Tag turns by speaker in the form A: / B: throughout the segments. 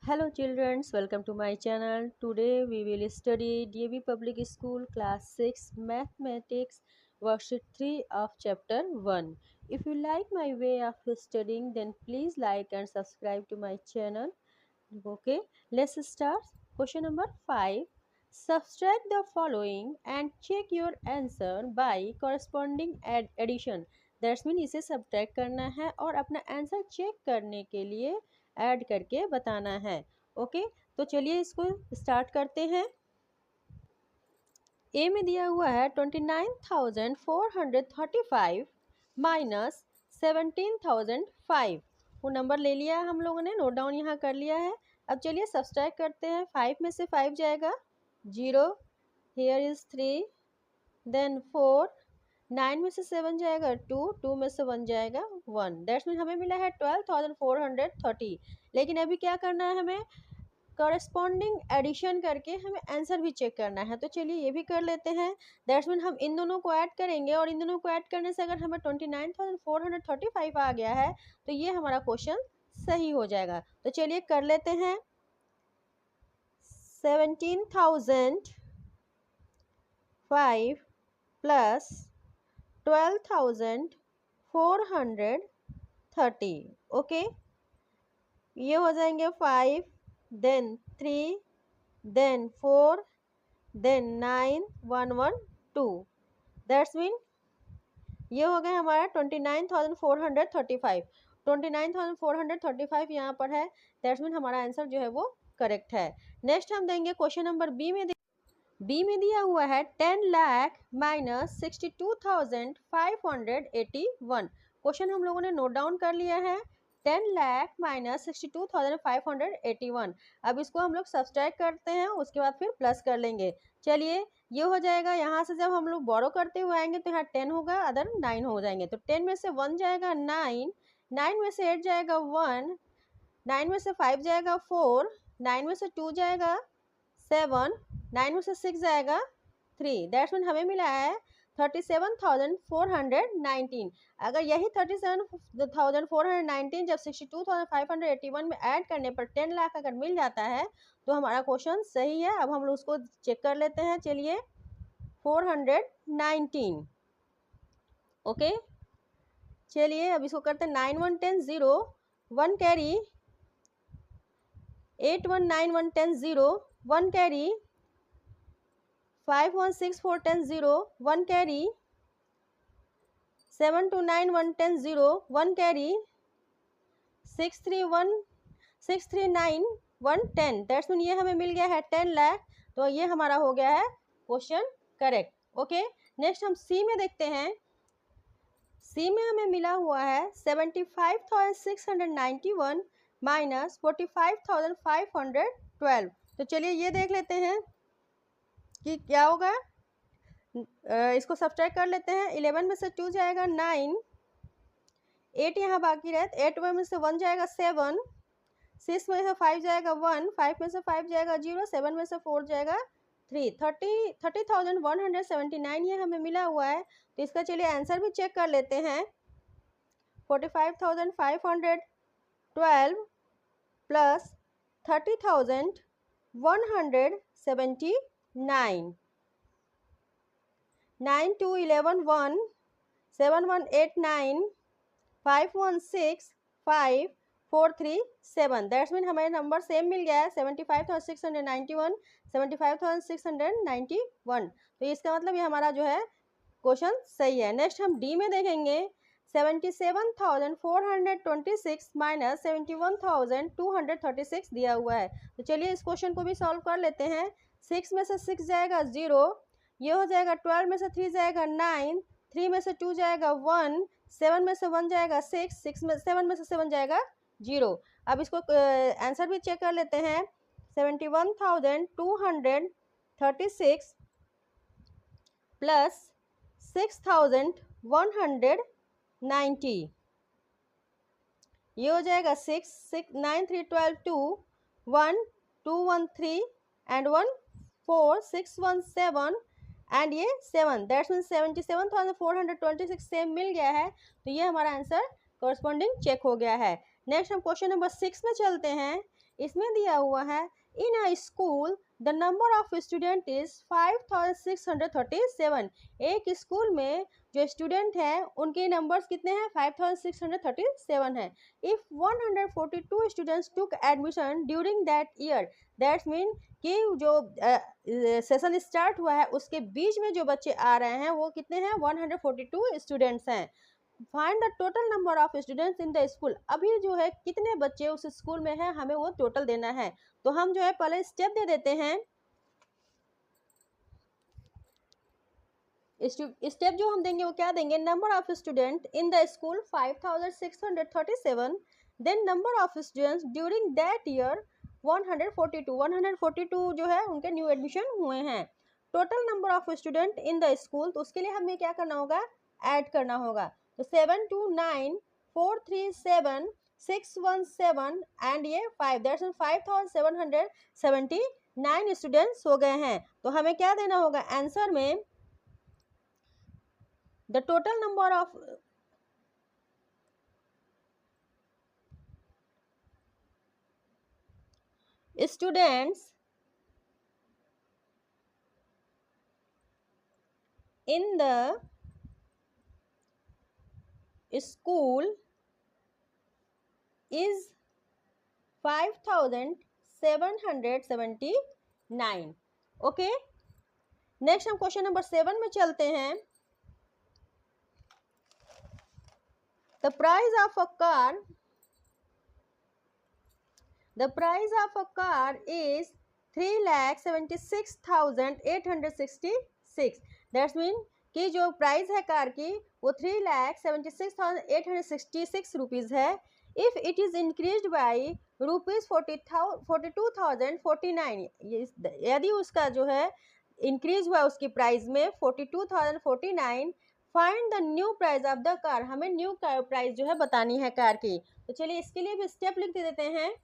A: Hello children, welcome to my channel. Today we will study DAV Public School Class 6 Mathematics Worksheet 3 of Chapter 1. If you like my way of studying, then please like and subscribe to my channel. Okay, let's start. Question number 5. Subtract the following and check your answer by corresponding addition. That's mean इसे subtract करना है और अपना answer check करने के लिए add करके बताना है। ओके, तो चलिए इसको स्टार्ट करते हैं। ए में दिया हुआ है 29,435 माइनस 17,005। वो नंबर ले लिया है हम लोगों ने, नोट डाउन यहाँ कर लिया है। अब चलिए सब्सट्रैक्ट करते हैं। 5 में से 5 जाएगा 0, हियर इज 3, देन 4, 9 में से 7 जाएगा 2, 2 में से 1 जाएगा 1। दैट्स मीन हमें मिला है 12,430। लेकिन अभी क्या करना है, हमें कॉरेस्पॉन्डिंग एडिशन करके हमें आंसर भी चेक करना है। तो चलिए ये भी कर लेते हैं। दैट्स मीन हम इन दोनों को ऐड करेंगे और इन दोनों को ऐड करने से अगर हमें 29,435 आ गया है तो ये हमारा क्वेश्चन सही हो जाएगा। तो चलिए कर लेते हैं। 17,005 प्लस 12,430। ओके, ये हो जाएंगे 5, then 3, then 4, then 9, 1, 1, 2। That's mean ये हो गया हमारा 29,435। 29,435 यहाँ पर है। दैट्स मीन हमारा आंसर जो है वो करेक्ट है। नेक्स्ट हम देंगे क्वेश्चन नंबर बी में। बी में दिया हुआ है 10 लाख माइनस 62,581। क्वेश्चन हम लोगों ने नोट डाउन कर लिया है। 10 लाख माइनस 62,581। अब इसको हम लोग सब्सट्रैक्ट करते हैं, उसके बाद फिर प्लस कर लेंगे। चलिए ये हो जाएगा। यहाँ से जब हम लोग बोरो करते हुए आएंगे तो यहाँ 10 होगा, अदर 9 हो जाएंगे। तो 10 में से 1 जाएगा 9, 9 में से 8 जाएगा 1, 9 में से 5 जाएगा 4, 9 में से 2 जाएगा 7, 9 में से 6 जाएगा 3। दैट्स मीन हमें मिला है 37,419। अगर यही 37,419 जब 62,581 में ऐड करने पर 10 लाख अगर मिल जाता है तो हमारा क्वेश्चन सही है। अब हम लोग उसको चेक कर लेते हैं। चलिए 419। ओके, चलिए अब इसको करते हैं। 9 1 10 0, 1 carry, 8 1 9 1 10 0, 1 carry, 5 1 6 4 10 0, 1 carry, 7 2 9 1 10 0, 1 carry, 6 3 1 6 3 9 1 10। That's mean ये हमें मिल गया है 10 लाख। तो ये हमारा हो गया है क्वेश्चन करेक्ट। ओके, नेक्स्ट हम सी में देखते हैं। सी में हमें मिला हुआ है 75,691 माइनस 45,512। तो चलिए ये देख लेते हैं कि क्या होगा। इसको सब्ट्रैक्ट कर लेते हैं। 11 में से 2 जाएगा 9, 8 यहाँ बाकी रहता, 8 में से 1 जाएगा 7, 6 में से 5 जाएगा 1, 5 में से 5 जाएगा 0, 7 में से 4 जाएगा 3। 30,179 ये हमें मिला हुआ है। तो इसका चलिए आंसर भी चेक कर लेते हैं। 45,512 प्लस 30,179। 9 2 11 1, 7 1 8 9, 5 1 6 5 4 3 7। दैट्स मीन हमें नंबर सेम मिल गया है 75,691, 75,691। तो इसका मतलब ये हमारा जो है क्वेश्चन सही है। नेक्स्ट हम डी में देखेंगे। 77,426 माइनस 71,236 दिया हुआ है। तो चलिए इस क्वेश्चन को भी सॉल्व कर लेते हैं। 6 में से 6 जाएगा 0, ये हो जाएगा 12 में से 3 जाएगा 9, 3 में से 2 जाएगा 1, 7 में से 1 जाएगा 6, 7 में से 7 जाएगा 0। अब इसको आंसर भी चेक कर लेते हैं। 71,236 प्लस 6,190, ये हो जाएगा 6 6 9 3 12 2 1 2 1 3 एंड 1 4 6 1 7 एंड ये 7। दैट्स मीन 77,426 सेम मिल गया है। तो ये हमारा आंसर कॉरस्पॉन्डिंग चेक हो गया है। नेक्स्ट हम क्वेश्चन नंबर 6 में चलते हैं। इसमें दिया हुआ है in a school the number of student is 5637। एक स्कूल में जो स्टूडेंट है उनके नंबर्स कितने हैं? 5637 है। If 142 students took admission during that year, that's mean कि जो सेशन स्टार्ट हुआ है उसके बीच में जो बच्चे आ रहे हैं वो कितने हैं? 142 स्टूडेंट्स हैं। Find the total number of students in the school. अभी जो है कितने बच्चे उस स्कूल में हैं हमें वो टोटल देना है। तो हम जो है पहले स्टेप दे देते हैं। स्टेप जो हम देंगे वो क्या देंगे? Number of student in the school 5637, then number of students during that year 142 जो है उनके न्यू एडमिशन हुए हैं। Total number of student in the school, तो उसके लिए हमें क्या करना होगा? ऐड करना होगा। तो 729,437,617 एंड ये 5, दैट्स 5779 स्टूडेंट्स हो गए हैं। तो हमें क्या देना होगा आंसर में? The total number of students in the school is 5779. Okay, next हम क्वेश्चन नंबर 7 में चलते हैं। The price of a car is 3,76,866. That's mean कि जो प्राइस है कार की वो 3,76,866 रुपीज़ है। If it is increase by ₹42,049, यदि उसका जो है इंक्रीज हुआ उसकी प्राइस में 42,049, find the new price of the car. हमें न्यू प्राइस जो है बतानी है कार की। तो चलिए इसके लिए भी स्टेप लिख देते हैं।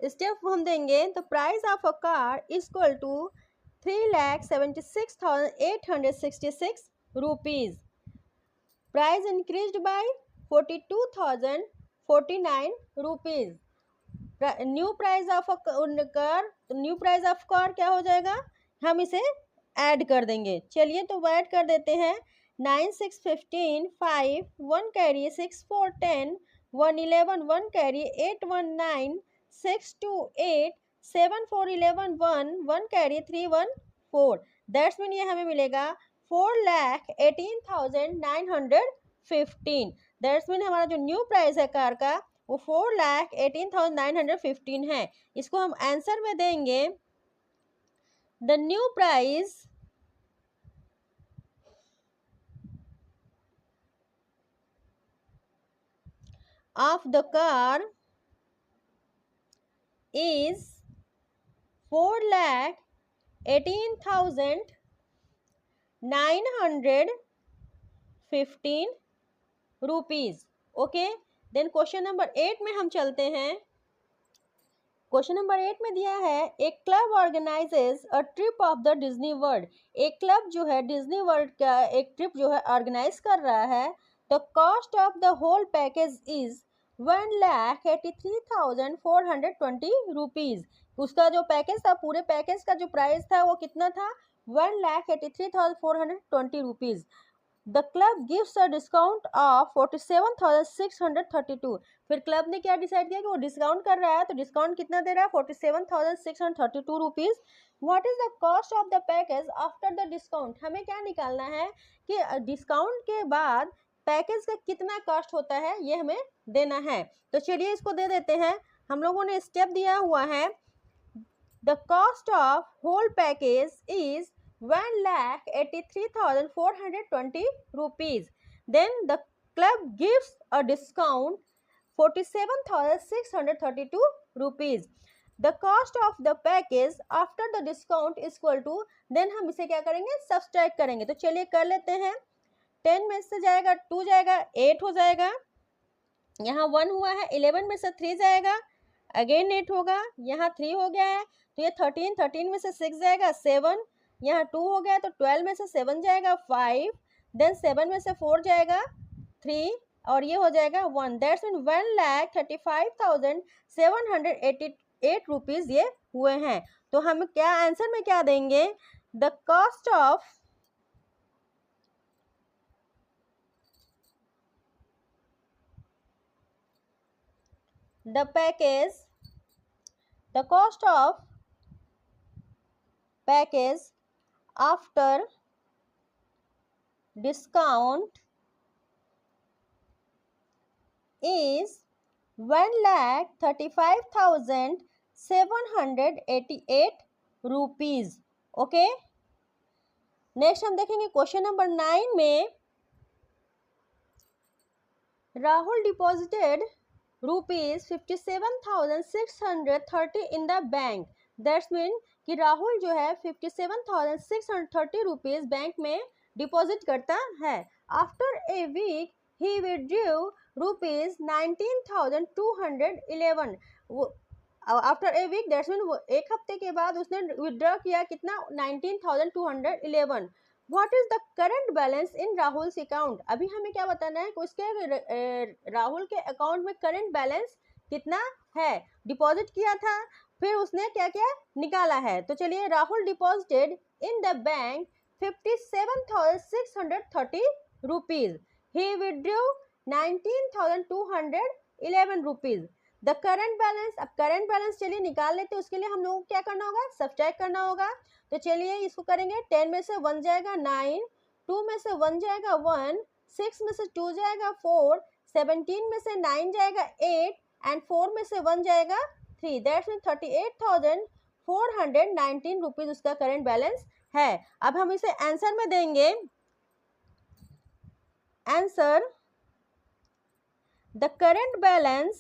A: स्टेप हम देंगे तो price of a car equal to 3,76,866 rupees. Price increased by 42,049 rupees. New price of car, new price of car क्या हो जाएगा? हम इसे ऐड कर देंगे। चलिए तो ऐड कर देते हैं। 9 6 15 5 1 carry 6 4 10 1 11 1 carry 8 1 9 6 2 8 7 4 11 1 1 carry 3 1 4। That's mean ये हमें मिलेगा 4,18,915। दैट्स मीन हमारा जो न्यू प्राइस है कार का वो 4,18,915 है। इसको हम आंसर में देंगे। The new price of the car is 4,18,915 rupees. Okay, then question number 8 में हम चलते हैं। क्वेश्चन नंबर 8 में दिया है एक club organises a trip of the Disney world. एक क्लब जो है डिज्नी वर्ल्ड का एक ट्रिप जो है ऑर्गेनाइज कर रहा है। The cost of the whole package is 1,83,420 rupees. उसका जो पैकेज था, पूरे पैकेज का जो प्राइस था वो कितना था? 1,83,420 rupees. The club gives a discount of 47,632। फिर क्लब ने क्या डिसाइड किया कि वो डिस्काउंट कर रहा है, तो डिस्काउंट कितना दे रहा है? 47,632 rupees. What is the cost of the package after the discount. हमें क्या निकालना है कि डिस्काउंट के बाद पैकेज का कितना कॉस्ट होता है, ये हमें देना है। तो चलिए इसको दे देते हैं। हम लोगों ने स्टेप दिया हुआ है। The cost of whole package is 1,83,420 rupees. Then the club gives a discount 47,632 rupees. The cost of the package after the discount is equal to, then हम इसे क्या करेंगे? सब्सट्रैक्ट करेंगे। तो चलिए कर लेते हैं। 10 में से जाएगा 2 जाएगा 8 हो जाएगा, यहाँ 1 हुआ है, 11 में से 3 जाएगा, अगेन 8 होगा, यहाँ 3 हो गया है, तो ये 13 में से 6 जाएगा 7, यहाँ 2 हो गया, तो 12 में से 7 जाएगा 5, देन 7 में से 4 जाएगा 3, और ये हो जाएगा 1, दैट्स मीन 1,35,788 रुपीज ये हुए हैं। तो हम क्या आंसर में क्या देंगे, the cost of the package, the cost of package after discount is 1,35,788 rupees. Okay, next हम देखेंगे क्वेश्चन नंबर 9 में, Rahul deposited rupees 57,630 in the bank, that's mean कि राहुल जो है 57,630 रुपीज बैंक में डिपॉजिट करता है। After a week he withdrew rupees 19,211, after a week that's mean एक हफ्ते के बाद उसने विड्रॉ किया कितना, 19,211। What is the current balance in Rahul account, अभी हमें क्या बताना है कि उसके राहुल के अकाउंट में करंट बैलेंस कितना है, डिपॉजिट किया था फिर उसने क्या क्या निकाला है। तो चलिए, Rahul deposited in the bank 57,630 rupees, he withdrew 19,211 rupees. The current balance, अब करंट बैलेंस चलिए निकाल लेते हैं, उसके लिए हम लोगों को क्या करना होगा, सब्ट्रैक्ट करना होगा। तो चलिए इसको करेंगे, 10 में से 1 जाएगा 9, 2 में से 1 जाएगा 1, 6 में से 2 जाएगा 4, 17 में से 9 जाएगा 8 एंड 4 में से 1 जाएगा 3, दैट्स मीन 38,419 रुपीज उसका करंट बैलेंस है। अब हम इसे आंसर में देंगे, answer, the current balance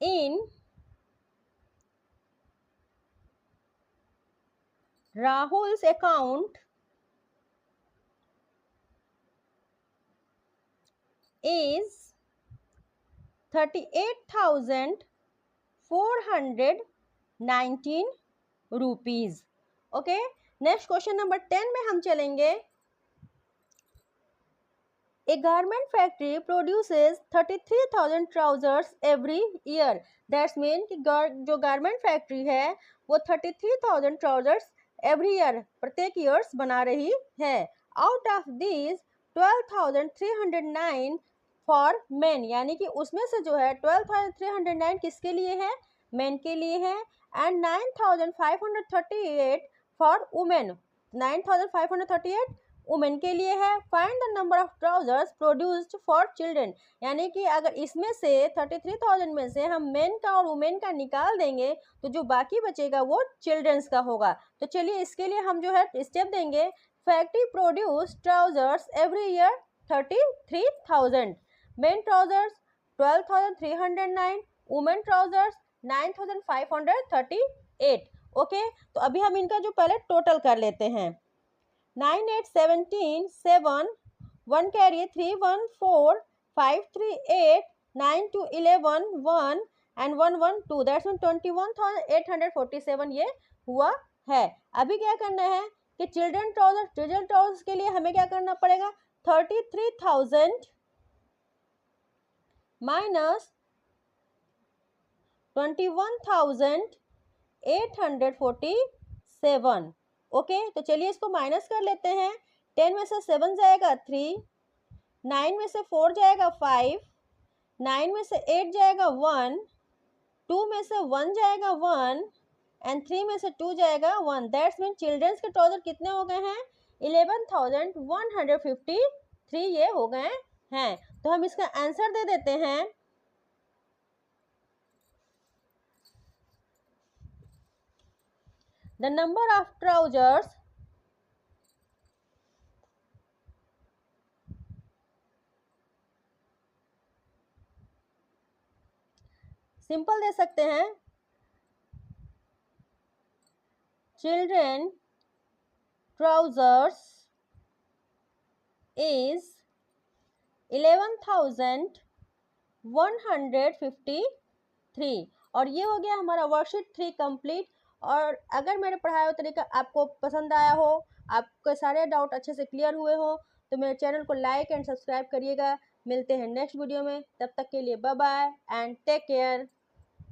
A: in Rahul's account is 38,419 rupees. Okay, next question number 10 में हम चलेंगे। A garment factory produces 33,000 trousers every year, that's mean कि जो गारमेंट फैक्ट्री है वो 33,000 trousers every year प्रत्येक ईयर्स बना रही है। Out of these 12,309 for main, यानी कि उसमें से जो है 12,309 किसके लिए है, मेन के लिए है, एंड 9,538 फॉर वुमेन, 9,538 वुमेन के लिए है। Find the number of trousers produced for children, यानी कि अगर इसमें से 33,000 में से हम मेन का और वुमेन का निकाल देंगे तो जो बाकी बचेगा वो चिल्ड्रंस का होगा। तो चलिए इसके लिए हम जो है स्टेप देंगे, factory produce trousers every year 33,000, main trousers 12,309, women trousers 9,538। Okay, तो अभी हम इनका जो पहले टोटल कर लेते हैं, 9 8 17 7, 1 carry 3 1 4 5 3 8 9 2 11 1 and 1 1 2, दैट्स मीन 21,847 ये हुआ है। अभी क्या करना है कि चिल्ड्रन ट्राउजर्स के लिए हमें क्या करना पड़ेगा, 33,000 माइनस 21,847। ओके, तो चलिए इसको माइनस कर लेते हैं। 10 में से 7 जाएगा 3, 9 में से 4 जाएगा 5, 9 में से 8 जाएगा 1, 2 में से 1 जाएगा 1 एंड 3 में से 2 जाएगा 1, दैट्स मीन चिल्ड्रंस के ट्राउजर कितने हो गए हैं, 11,153 ये हो गए हैं। तो हम इसका आंसर दे देते हैं, the number of trousers simple दे सकते हैं, चिल्ड्रन ट्राउजर्स is 11,153। और ये हो गया हमारा वर्कशीट 3 कंप्लीट। और अगर मेरा पढ़ाया हुआ तरीका आपको पसंद आया हो, आपके सारे डाउट अच्छे से क्लियर हुए हो, तो मेरे चैनल को लाइक एंड सब्सक्राइब करिएगा। मिलते हैं नेक्स्ट वीडियो में, तब तक के लिए bye bye and take care.